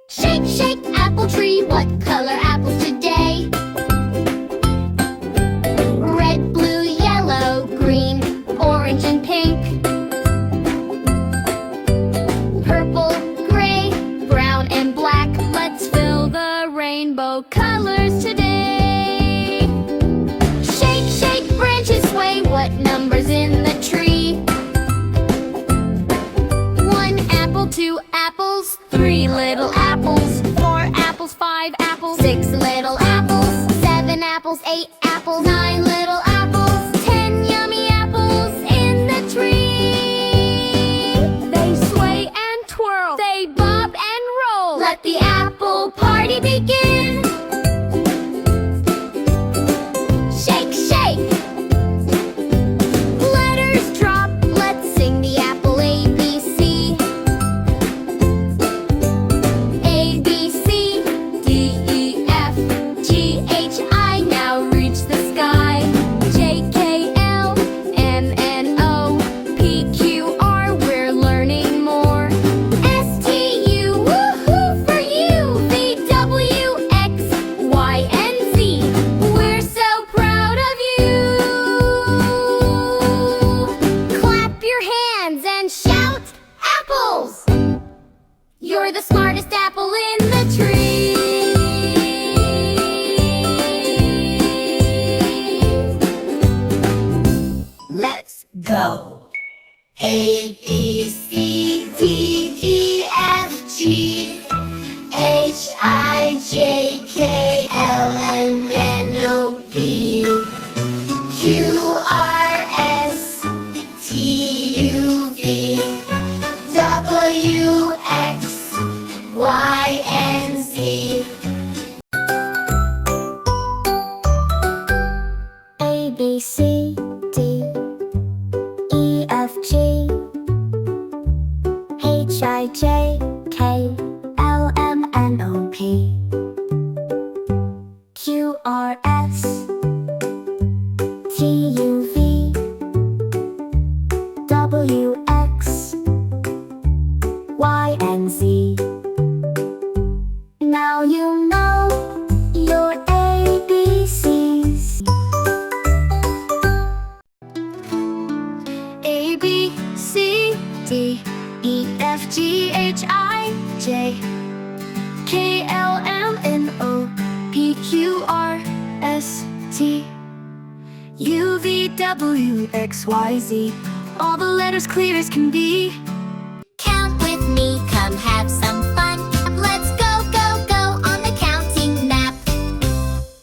Shake, shake, apple tree, what color apples today? Red, blue, yellow, green, orange and pink. Purple, gray, brown and black. Let's fill the rainbow colors today. Shake, shake, branches sway, what number's in the tree? 1 apple, 2 apples, 3 little apples, 4 apples, 5 apples, 6 little apples, 7 apples, 8 apples, 9 little apples, 10 yummy apples in the tree. They sway and twirl, they bob and roll. Let the apple party begin. Shake, shake. Letters drop, let's sing the apple ABC. A, B, C, D, E, F, G, H, I. Now reach the sky. J, K, L, M, N, O, P, Q, R. We're learning more. S, T, U, woohoo for you. V, W, X, Y, and Z. We're so proud of you. Clap your hands and shout, apples! You're the smartest apple in the tree. Let's go. A, B, C, D, E, F, G, H, I, J, K, L, M, N, O, P, Q, R, S, T, U, V, W, X, Y, and Z. A, B, C, D, E, F, G, H, I, J, K, L, M, N, O, P, Q, R, S, T, U, V, W, X, Y, and Z. Now you know your ABCs. A, B, C, D, E, F, G, H, I, J, K, L, M, N, O, P, Q, R, S, T, U, V, W, X, Y, Z. All the letters clear as can be. Count with me, come have some fun. Let's go, go, go on the counting map.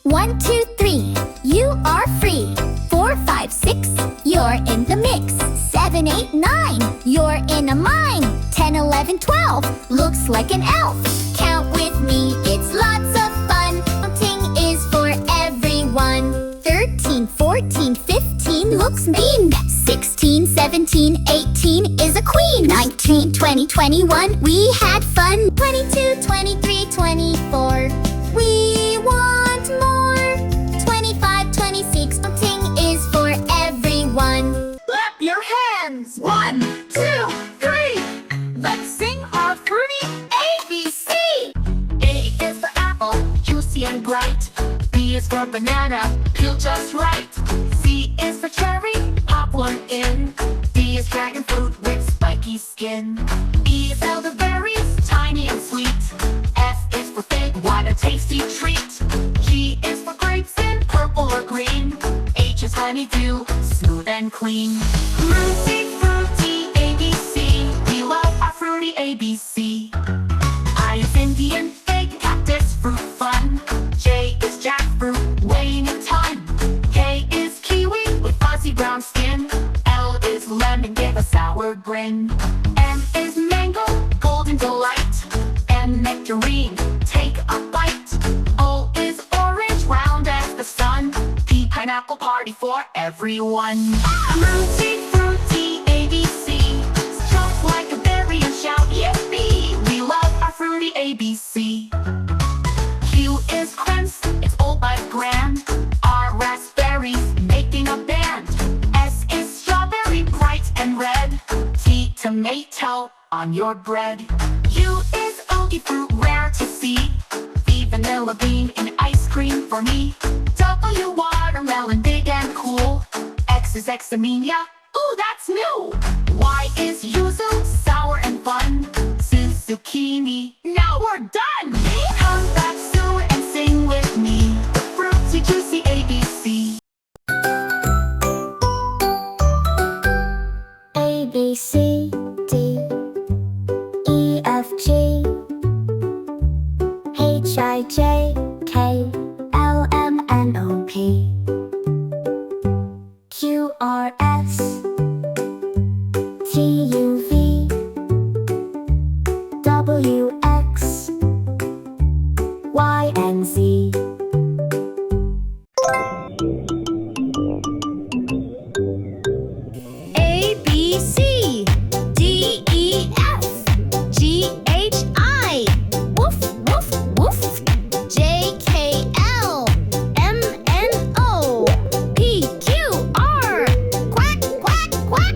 1, 2, 3, you are free. 4, 5, 6, you're in the mix. 7, 8, 9, you're in a mine. 10, 11, 12, looks like an elf. Count with me, it's lots of fun. Counting is for everyone. 13, 14, 15 looks mean. 16, 17, 18 is a queen. 19, 20, 21, we had fun. 22, 23, 24, we want more. 25, 26, counting is for everyone. Clap your hands! 1, 2, 3. Let's sing our fruity ABC. A is for apple, juicy and bright. B is for banana, peel just right. C is for cherry, pop one in. D is dragon fruit with spiky skin. E is elderberries, tiny and sweet. F is for fig, what a tasty treat. G is for grapes in purple or green. H is honeydew, smooth and clean. Fruity, fruity, ABC. We love our fruity ABC. I is Indian fig, cactus fruit fun. J is jackfruit, weighing a ton. K is kiwi with fuzzy brown skin. L is lemon, give a sour grin. M is mango, golden delight. N nectarine, take a bite. O is orange, round as the sun. P pineapple, party for everyone. Fruity, fruity, ABC. Jump like a berry and shout yippee. We love our fruity ABC. Q is quince, it's old but grand. R raspberries, making a band. S is strawberry, bright and red. T tomato, on your bread. U is oaky fruit, rare vanilla bean and ice cream for me. W, watermelon, big and cool. X is examenia, ooh, that's new. Y is yuzu, sour and fun. Z, zucchini, now we're done. Come back soon and sing with me. The fruitsy juicy ABC. A, B, C, D, E, F, G, H, I, J, K, L, M, N, O, P, Q, R, S, T, U, V, W, X, Y, and Z. A, B, C, D, E, F, G, H, I. Woof, woof, woof. J, K, L, M, N, O, P, Q, R. Quack, quack, quack.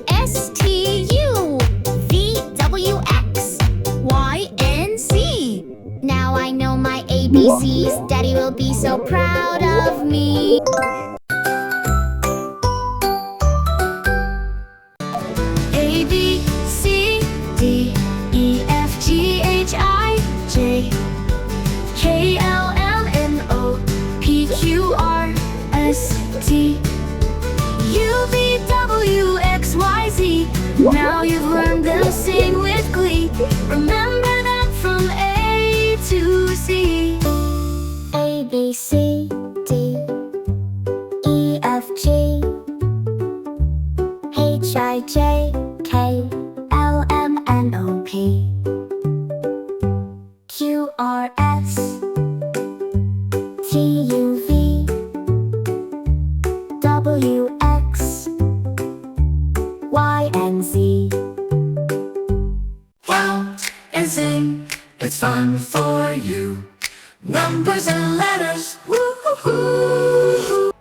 S, T, U, V, W, X, Y, and Z. Now I know my ABCs. Daddy will be so proud of me. A, B, C, D, E, F, G, H, I, J, K, L, M, N, O, P, Q, R, S, T, U, V, W, X, Y, Z. Now you've learned them, sing with glee. Remember that from A to Z. A, B, C, D, E, F, G, H, I, J, K, L, M, N, O, P, Q, R, S, T, U, V, W, X, Y, and Z. Count and sing, it's fun for you. Numbers and letters, woo-hoo-hoo.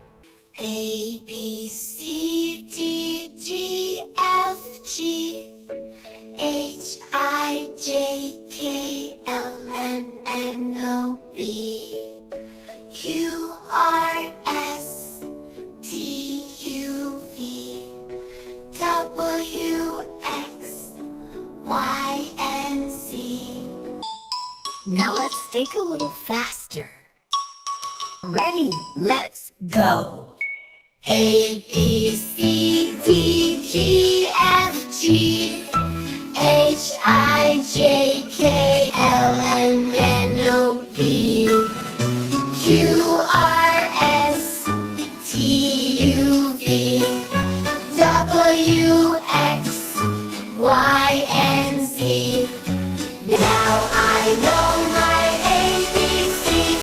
A, B, C, D, G, F, G, H, I, J, K, L, M, N, O, P, Q, R, S, T, U, V, W, X, Y, and Z. Now let's think a little faster. Ready? Let's go. A, B, C, D, G, F, G, H, I, J, K, L, M, N, O, P, Q,